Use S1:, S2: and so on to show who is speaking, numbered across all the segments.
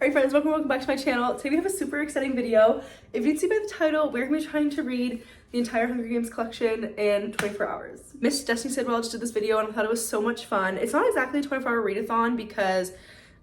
S1: Alright friends, welcome back to my channel. Today we have a super exciting video. If you can see by the title, we're going to be trying to read the entire Hunger Games collection in 24 hours. Miss Destiny said, well, I just did this video and I thought it was so much fun. It's not exactly a 24-hour readathon because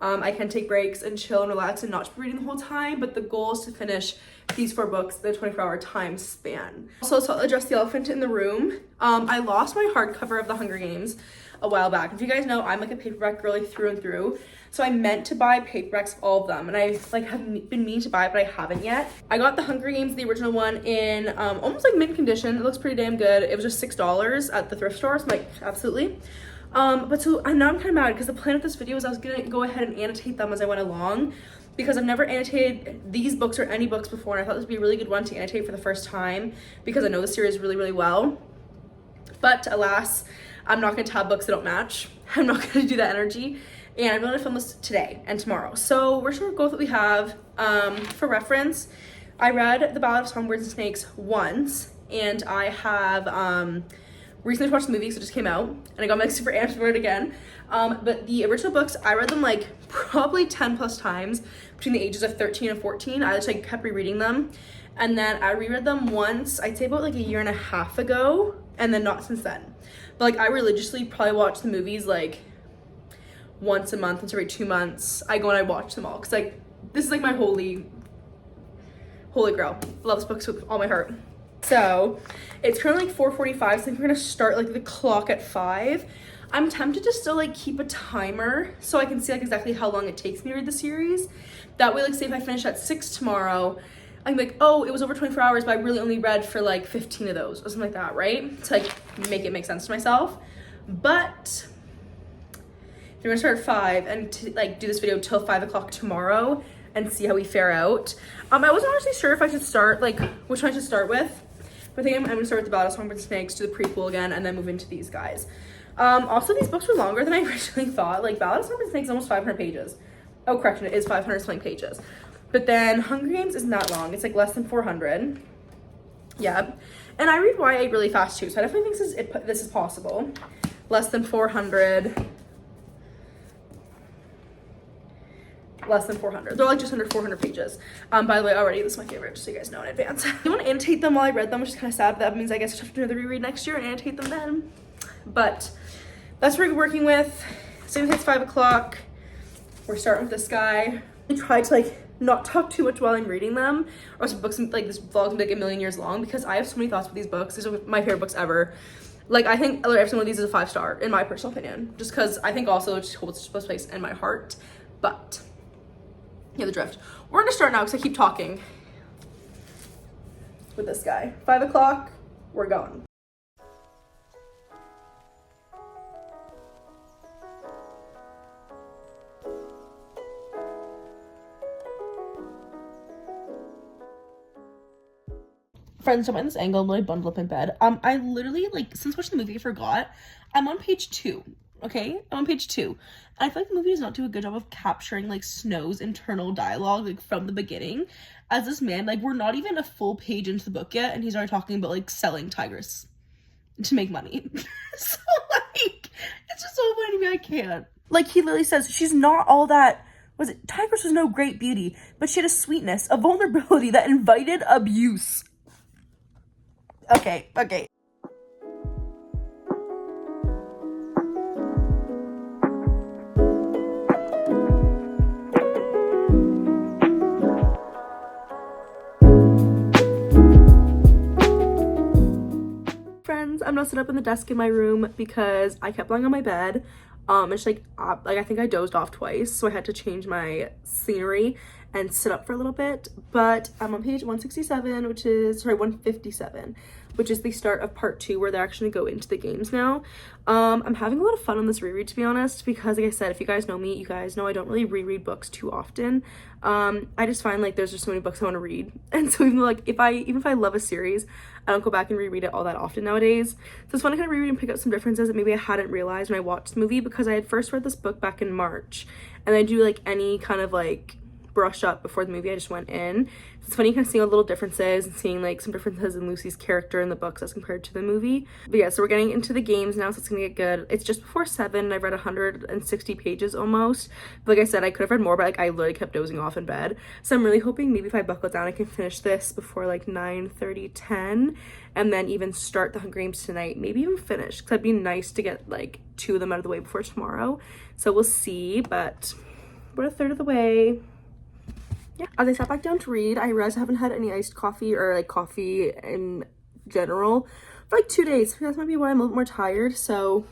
S1: I can take breaks and chill and relax and not be reading the whole time, but the goal is to finish these 4 books in a 24-hour time span. Also, to address the elephant in the room, I lost my hardcover of the Hunger Games a while back. If you guys know, I'm like a paperback girly through and through. So I meant to buy paperbacks of all of them, and I have been meaning to buy it, but I haven't yet. I got the Hunger Games, the original one, in almost like mint condition. It looks pretty damn good. It was just $6 at the thrift store, so I'm like, absolutely. But so now I'm kind of mad because the plan of this video was I was gonna go ahead and annotate them as I went along, because I've never annotated these books or any books before, and I thought this would be a really good one to annotate for the first time because I know the series really, really well. But alas, I'm not gonna tab books that don't match. I'm not gonna do that energy. And I'm gonna film this today and tomorrow. So we're just gonna go with what we have. For reference, I read The Ballad of Songbirds and Snakes once, and I have recently watched the movie, so it just came out, and I got my super amped for it again. But the original books, I read them like probably 10 plus times between the ages of 13 and 14. I just like kept rereading them. And then I reread them once, I'd say about like a year and a half ago, and then not since then. But like I religiously probably watch the movies like once a month, once every 2 months. I go and I watch them all because like this is like my holy grail. I love this book with all my heart. So it's currently like 4:45, so I think we're gonna start like the clock at 5. I'm tempted to still like keep a timer so I can see like exactly how long it takes me to read the series. That way, like say if I finish at 6 tomorrow, I'm like, oh, it was over 24 hours, but I really only read for like 15 of those or something like that, right? To like make it make sense to myself. But if you're gonna start at 5 and to like do this video till 5 o'clock tomorrow and see how we fare out. I wasn't honestly sure if I should start, like which one I should start with. But I think I'm gonna start with The Ballad of Songbirds and Snakes, do the prequel again, and then move into these guys. Also, these books were longer than I originally thought. Like Ballad of Songbirds and Snakes is almost 500 pages. Oh, correction, it is 500 something pages. But then Hunger Games isn't that long. It's like less than 400. Yeah. And I read YA really fast too, so I definitely think this is possible. Less than 400. Less than 400. They're like just under 400 pages. By the way, already this is my favorite, just so you guys know in advance. I want to annotate them while I read them, which is kind of sad. That means I guess I have to do another reread next year and annotate them then. But that's what we're working with. Same as it's 5 o'clock. We're starting with this guy. I tried to like not talk too much while I'm reading them, or else books like this vlog's gonna be like a million years long because I have so many thoughts with these books. These are my favorite books ever. Like I think every single one of these is a 5-star in my personal opinion, just because I think also it just holds a place in my heart. But yeah, the drift. We're gonna start now because I keep talking with this guy. 5 o'clock, we're going. Friends, I'm in this angle, I'm really bundled up in bed. I literally, like, since watching the movie, I forgot. I'm on page 2. Okay, I'm on page 2. I feel like the movie does not do a good job of capturing like Snow's internal dialogue like from the beginning. As this man, like we're not even a full page into the book yet, and he's already talking about like selling tigress to make money. So like, it's just so funny to me. I can't. Like he literally says she's not all that. Was it tigress was no great beauty, but she had a sweetness, a vulnerability that invited abuse. Okay. Friends, I'm now sitting up in the desk in my room because I kept lying on my bed. It's like I think I dozed off twice, so I had to change my scenery and sit up for a little bit. But I'm on page 157, 157, which is the start of part 2 where they're actually gonna go into the games now. I'm having a lot of fun on this reread, to be honest, because like I said, if you guys know me, you guys know I don't really reread books too often. I just find like there's just so many books I want to read, and so even like even if I love a series, I don't go back and reread it all that often nowadays. So it's fun to kind of reread and pick up some differences that maybe I hadn't realized when I watched the movie, because I had first read this book back in March, and I do like any kind of like brush up before the movie. I just went in. It's funny kind of seeing all the little differences and seeing like some differences in Lucy's character in the books as compared to the movie. But yeah, so we're getting into the games now, so it's gonna get good. It's just before 7. I've read 160 pages almost. But like I said, I could have read more, but like I literally kept dozing off in bed. So I'm really hoping maybe if I buckle down, I can finish this before like 9:30, 10, and then even start the Hunger Games tonight, maybe even finish, because it'd be nice to get like 2 of them out of the way before tomorrow. So we'll see, but we're a third of the way. Yeah, as I sat back down to read, I realized I haven't had any iced coffee or like coffee in general for like 2 days. That might be why I'm a little more tired. So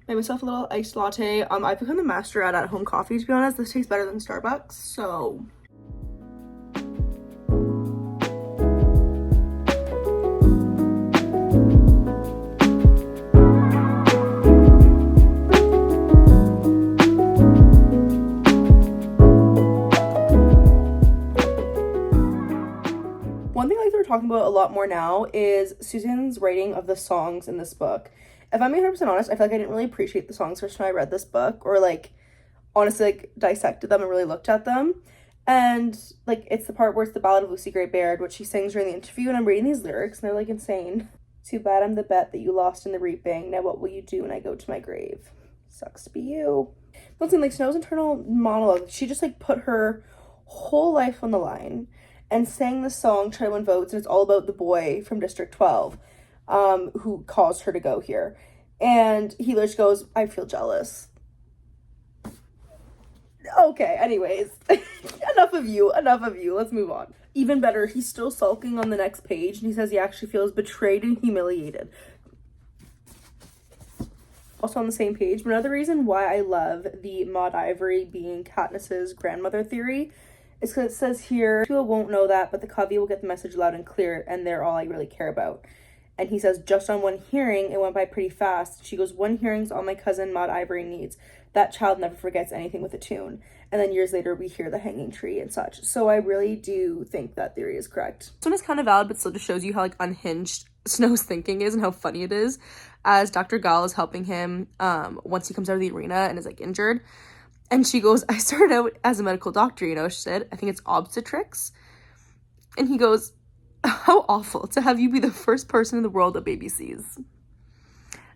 S1: I made myself a little iced latte. I've become the master at home coffee, to be honest. This tastes better than Starbucks, so. One thing I like that we're talking about a lot more now is Susan's writing of the songs in this book. If I'm 100% honest, I feel like I didn't really appreciate the songs first when I read this book, or like honestly like dissected them and really looked at them. And like it's the part where it's the Ballad of Lucy Greybeard, which she sings during the interview, and I'm reading these lyrics and they're like insane. Too bad I'm the bet that you lost in the reaping. Now what will you do when I go to my grave? Sucks to be you. But like Snow's internal monologue, she just like put her whole life on the line and sang the song Try to Win Votes, and it's all about the boy from District 12 who caused her to go here. And he just goes, I feel jealous. Okay, anyways. enough of you, let's move on. Even better, he's still sulking on the next page, and he says he actually feels betrayed and humiliated. Also on the same page, but another reason why I love the Maud Ivory being Katniss's grandmother theory is because it says here, people won't know that, but the Covey will get the message loud and clear, and they're all I really care about. And he says, just on one hearing, it went by pretty fast. She goes, 1 hearing's all my cousin Maud Ivory needs. That child never forgets anything with a tune. And then years later, we hear the hanging tree and such. So I really do think that theory is correct. This one is kind of valid, but still just shows you how like unhinged Snow's thinking is and how funny it is. As Dr. Gall is helping him once he comes out of the arena and is like injured. And she goes, I started out as a medical doctor, you know, she said. I think it's obstetrics. And he goes, how awful to have you be the first person in the world that baby sees.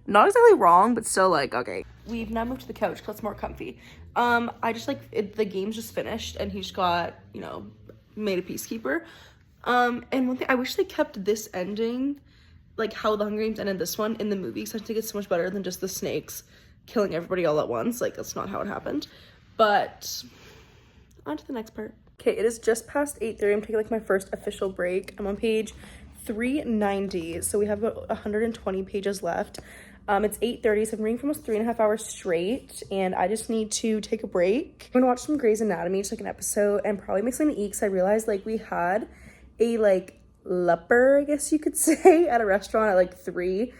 S1: Not exactly wrong, but still like, okay. We've now moved to the couch because it's more comfy. I just like, the game's just finished and he just got, you know, made a peacekeeper. And one thing, I wish they kept this ending, like how the Hunger Games ended this one in the movie, because I think it's so much better than just the snakes killing everybody all at once. Like, that's not how it happened. But on to the next part. Okay, it is just past 8:30. I'm taking like my first official break. I'm on page 390, so we have about 120 pages left. It's 8:30, so I'm reading for almost 3.5 hours straight, and I just need to take a break. I'm gonna watch some Grey's Anatomy, just like an episode, and probably make something to eat, because I realized like we had a like leper, I guess you could say, at a restaurant at like 3.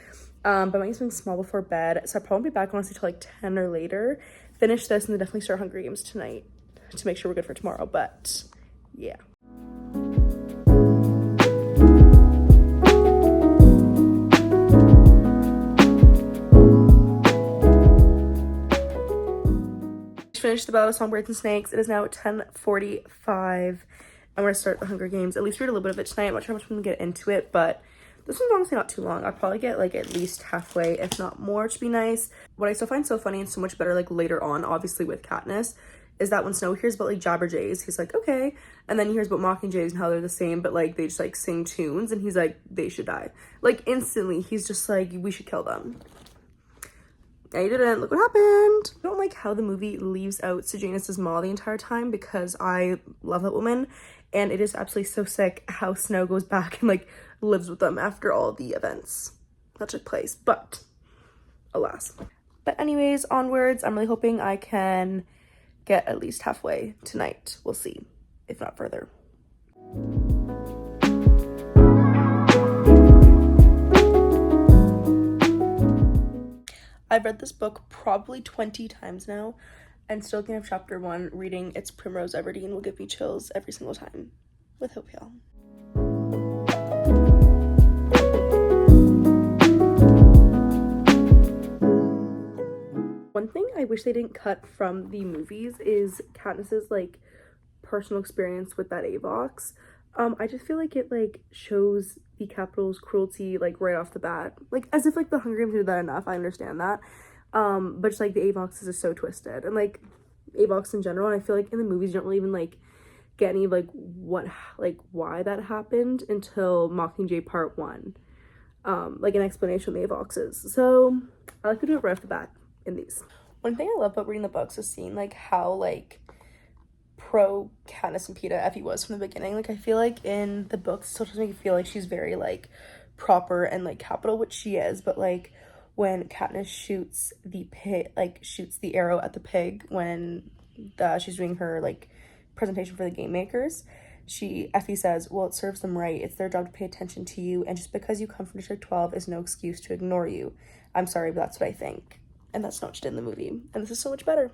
S1: But I might eat something small before bed, so I'll probably be back honestly till like 10 or later. Finish this and then definitely start Hunger Games tonight to make sure we're good for tomorrow, but yeah. Finished the Ballad of Songbirds and Snakes. It is now 10:45. I'm gonna start the Hunger Games. At least read a little bit of it tonight. I'm not sure how much I'm gonna get into it, but this one's honestly not too long. I'll probably get like at least halfway, if not more, to be nice. What I still find so funny and so much better like later on, obviously with Katniss, is that when Snow hears about like Jabberjays, he's like, okay. And then he hears about Mockingjays and how they're the same, but like they just like sing tunes, and he's like, they should die. Like instantly, he's just like, we should kill them. And he didn't. Look what happened. I don't like how the movie leaves out Sejanus' Ma the entire time, because I love that woman, and it is absolutely so sick how Snow goes back and like lives with them after all the events that took place, but alas. But anyways, onwards. I'm really hoping I can get at least halfway tonight. We'll see, if not further. I've read this book probably 20 times now, and still can have chapter 1. Reading It's Primrose Everdeen will give me chills every single time. With hope, y'all. One thing I wish they didn't cut from the movies is Katniss's like personal experience with that Avox. I just feel like it like shows the Capitol's cruelty like right off the bat, like as if like the Hunger Games did that enough. I understand that, but just like the Avox is so twisted, and like Avox in general, and I feel like in the movies you don't really even like get any of like what like why that happened until Mockingjay Part 1, like an explanation of the Avoxes. So I like to do it right off the bat in these. One thing I love about reading the books is seeing like how like pro Katniss and Peeta Effie was from the beginning. Like I feel like in the books it still doesn't make you feel like she's very like proper and like capital, which she is, but like when Katniss shoots the pig, like shoots the arrow at the pig when she's doing her like presentation for the game makers, Effie says, well, it serves them right. It's their job to pay attention to you, and just because you come from District 12 is no excuse to ignore you. I'm sorry, but that's what I think. And that's not what she did in the movie. And this is so much better.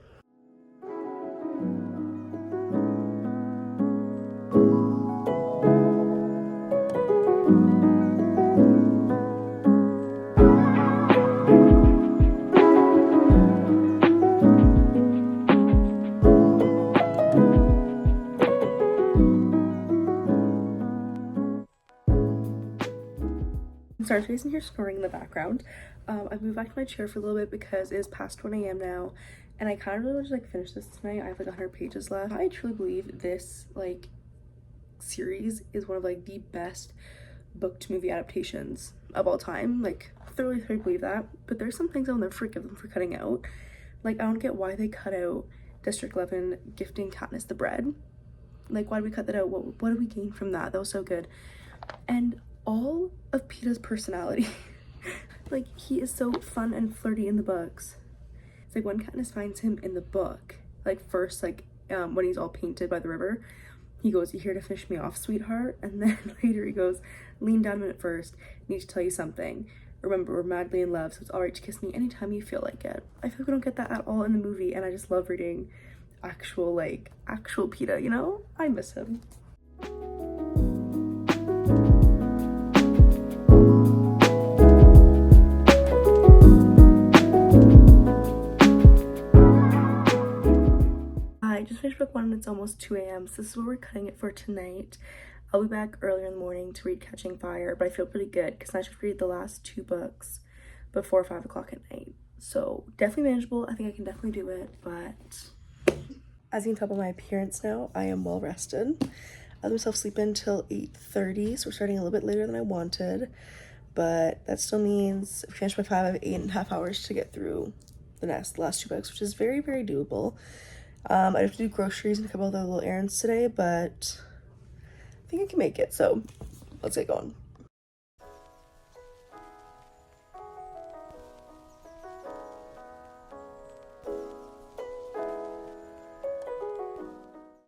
S1: Sorry, Jason here snoring in the background. I moved back to my chair for a little bit because it is past 1 a.m. now, and I kind of really want to like finish this tonight. I have like 100 pages left. I truly believe this like series is one of like the best book to movie adaptations of all time. Like thoroughly believe that. But there's some things I'll never forgive them for cutting out. Like I don't get why they cut out District 11 gifting Katniss the bread. Like why did we cut that out? What did we gain from that? That was so good. And all of Peeta's personality. Like he is so fun and flirty in the books. It's like when Katniss finds him in the book, like first like when he's all painted by the river, he goes, "You here to finish me off, sweetheart?" And then later he goes, "Lean down a minute first. I need to tell you something. Remember, we're madly in love, so it's alright to kiss me anytime you feel like it." I feel like we don't get that at all in the movie, and I just love reading actual Peeta, you know? I miss him. I just finished book 1 and it's almost 2 a.m. so this is where we're cutting it for tonight. I'll be back earlier in the morning to read Catching Fire, but I feel pretty good because I should read the last 2 books before 5 o'clock at night. So definitely manageable. I think I can definitely do it, but as you can tell by my appearance now, I am well rested. I let myself sleep until 8:30, so we're starting a little bit later than I wanted, but that still means if I finish by 5, I have 8.5 hours to get through the last 2 books, which is very, very doable. I have to do groceries and a couple other little errands today, but I think I can make it, so let's get going.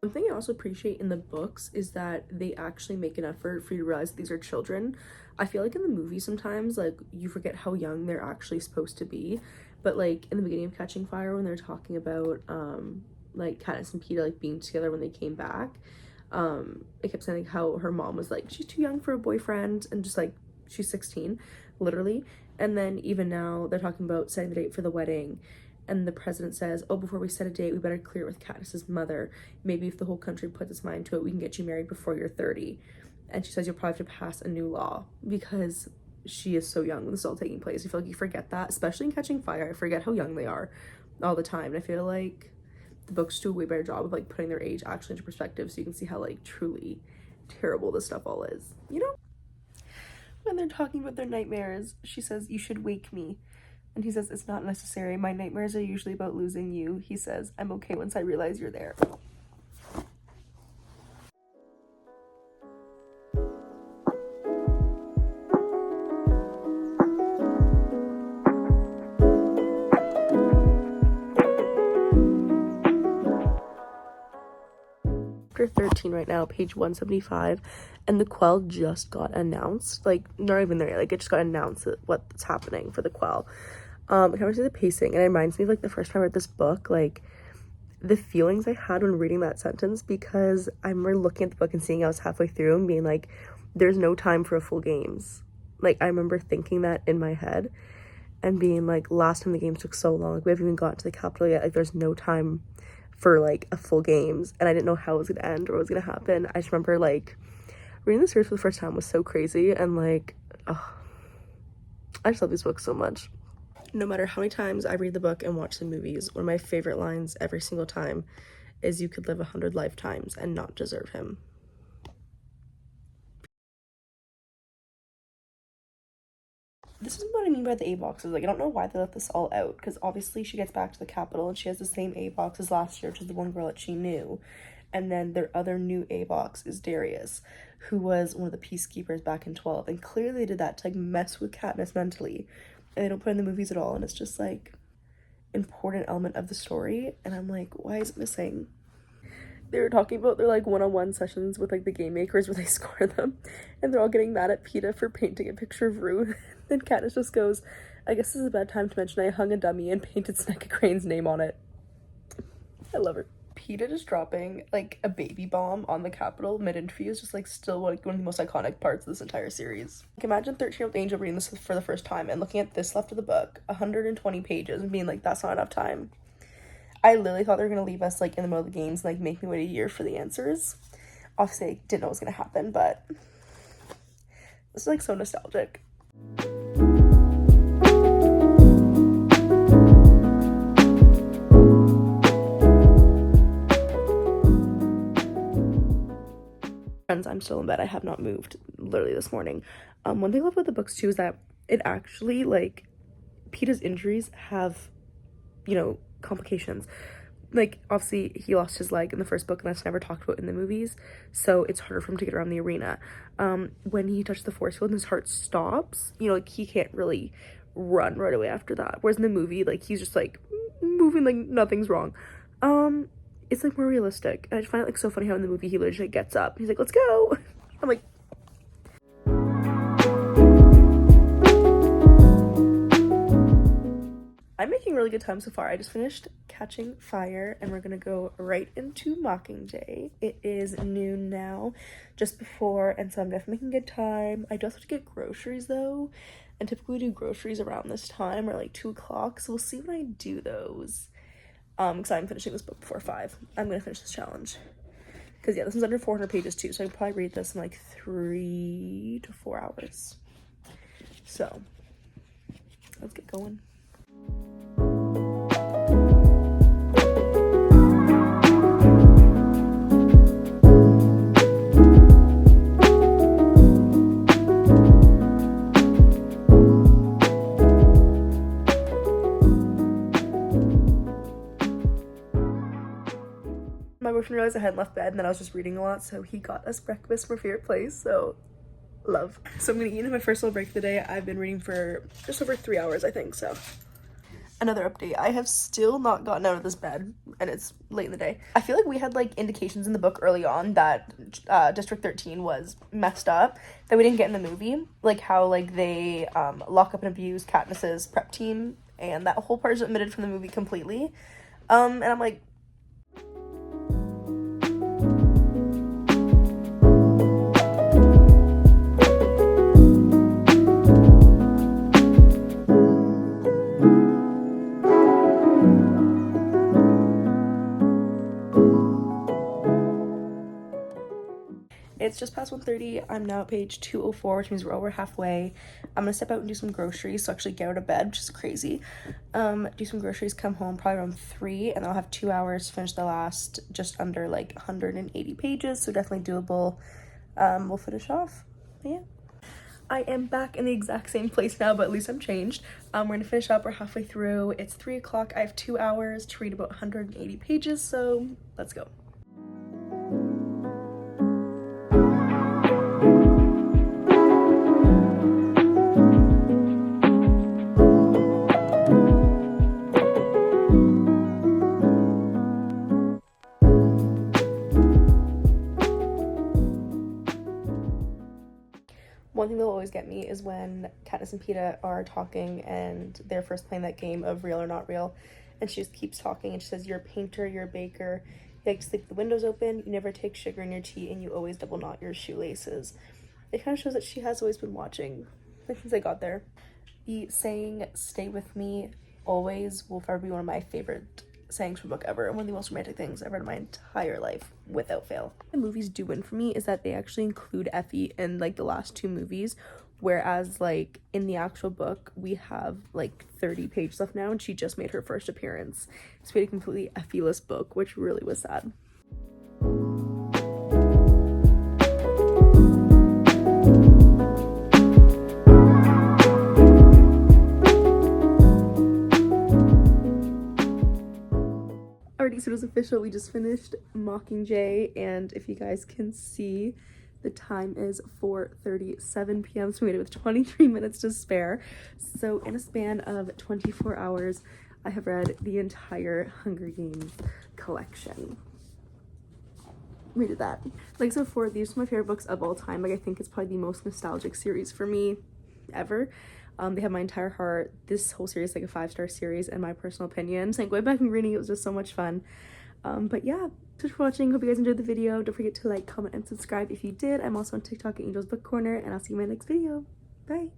S1: One thing I also appreciate in the books is that they actually make an effort for you to realize that these are children. I feel like in the movie sometimes like you forget how young they're actually supposed to be, but like in the beginning of Catching Fire when they're talking about like Katniss and Peeta like being together when they came back, it kept saying like how her mom was like, she's too young for a boyfriend, and just like she's 16 literally. And then even now they're talking about setting the date for the wedding, and the president says, oh, before we set a date we better clear it with Katniss's mother. Maybe if the whole country puts its mind to it we can get you married before you're 30. And she says you'll probably have to pass a new law because she is so young when this is all taking place. I feel like you forget that, especially in Catching Fire. I forget how young they are all the time, and I feel like the books do a way better job of like putting their age actually into perspective, so you can see how like truly terrible this stuff all is, you know? When they're talking about their nightmares, she says, you should wake me, and he says, it's not necessary, my nightmares are usually about losing you. He says, I'm okay once I realize you're there. Chapter 13 right now, page 175, and the Quell just got announced. Like, not even there yet, like it just got announced what's happening for the Quell. I can't see the pacing, and it reminds me of like the first time I read this book, like the feelings I had when reading that sentence, because I remember looking at the book and seeing I was halfway through and being like, there's no time for a full games. Like I remember thinking that in my head and being like, last time the games took so long, like we haven't even gotten to the capital yet, like there's no time for like a full games, and I didn't know how it was gonna end or what was gonna happen. I just remember like reading the series for the first time was so crazy, and like, oh, I just love these books so much. No matter how many times I read the book and watch the movies, one of my favorite lines every single time is, "You could live 100 lifetimes and not deserve him." This is what I mean by the A boxes. Like, I don't know why they left this all out, because obviously she gets back to the capital and she has the same A box as last year, which is the one girl that she knew. And then their other new A box is Darius, who was one of the peacekeepers back in 12. And clearly they did that to like mess with Katniss mentally. And they don't put it in the movies at all. And it's just like important element of the story. And I'm like, why is it missing? They were talking about their like one-on-one sessions with like the game makers where they score them, and they're all getting mad at Peeta for painting a picture of Rue. Then Katniss just goes, "I guess this is a bad time to mention I hung a dummy and painted Sneca Crane's name on it." I love her. Peeta just dropping like a baby bomb on the Capitol mid-interview is just like still like one of the most iconic parts of this entire series. Like, imagine 13-year-old Angel reading this for the first time and looking at this left of the book, 120 pages, and being like, that's not enough time. I literally thought they were going to leave us like in the middle of the games and like make me wait a year for the answers. Obviously I didn't know what was going to happen, but this is like so nostalgic. Friends, I'm still in bed. I have not moved literally this morning. One thing I love about the books too is that it actually, like, Peeta's injuries have, you know, complications. Like, obviously he lost his leg in the first book and that's never talked about in the movies, so it's harder for him to get around the arena. When he touched the force field and his heart stops, you know, like, he can't really run right away after that, whereas in the movie, like, he's just like moving like nothing's wrong. It's like more realistic. And I just find it like so funny how in the movie he literally gets up, he's like, let's go. I'm like, I'm making really good time so far. I just finished Catching Fire and we're gonna go right into Mockingjay. It is noon now, just before, and so I'm definitely making good time. I do have to get groceries though, and typically we do groceries around this time or like 2 o'clock, so we'll see when I do those. Because I'm finishing this book before 5. I'm gonna finish this challenge. Because yeah, this one's under 400 pages too, so I can probably read this in like 3 to 4 hours. So, let's get going. My boyfriend realized I hadn't left bed and then I was just reading a lot, so he got us breakfast from our favorite place, so love. So I'm gonna eat in my first little break of the day. I've been reading for just over 3 hours, I think, so. Another update, I have still not gotten out of this bed, and it's late in the day. I feel like we had like indications in the book early on that District 13 was messed up that we didn't get in the movie, like how like they lock up and abuse Katniss's prep team, and that whole part is omitted from the movie completely. And I'm like, it's just past 1:30. I'm now at page 204, which means we're over halfway. I'm gonna step out and do some groceries, so actually get out of bed, which is crazy. Do some groceries, come home probably around 3, and I'll have 2 hours to finish the last just under like 180 pages, so definitely doable. We'll finish off. But yeah. I am back in the exact same place now, but at least I'm changed. We're gonna finish up. We're halfway through. It's 3 o'clock. I have 2 hours to read about 180 pages, so let's go. One thing that'll always get me is when Katniss and Peeta are talking and they're first playing that game of real or not real, and she just keeps talking and she says, you're a painter, you're a baker, you like to sleep with the windows open, you never take sugar in your tea, and you always double knot your shoelaces. It kind of shows that she has always been watching since I got there. The saying, stay with me always, will forever be one of my favorite sayings from a book ever. One of the most romantic things I've read in my entire life, without fail. The movies do win for me is that they actually include Effie in like the last 2 movies, whereas like in the actual book we have like 30 pages left now and she just made her first appearance. So we had a completely Effie-less book, which really was sad. Alrighty, so it was official. We just finished Mockingjay, and if you guys can see, the time is 4:37 p.m. so we made it with 23 minutes to spare. So in a span of 24 hours, I have read the entire Hunger Games collection. We did that. Like, so for these are my favorite books of all time. Like, I think it's probably the most nostalgic series for me ever. They have my entire heart. This whole series is like a 5-star series in my personal opinion. So like going back and reading it was just so much fun. But yeah, thanks for watching. Hope you guys enjoyed the video. Don't forget to like, comment, and subscribe if you did. I'm also on TikTok at Angel's Book Corner, and I'll see you in my next video. Bye.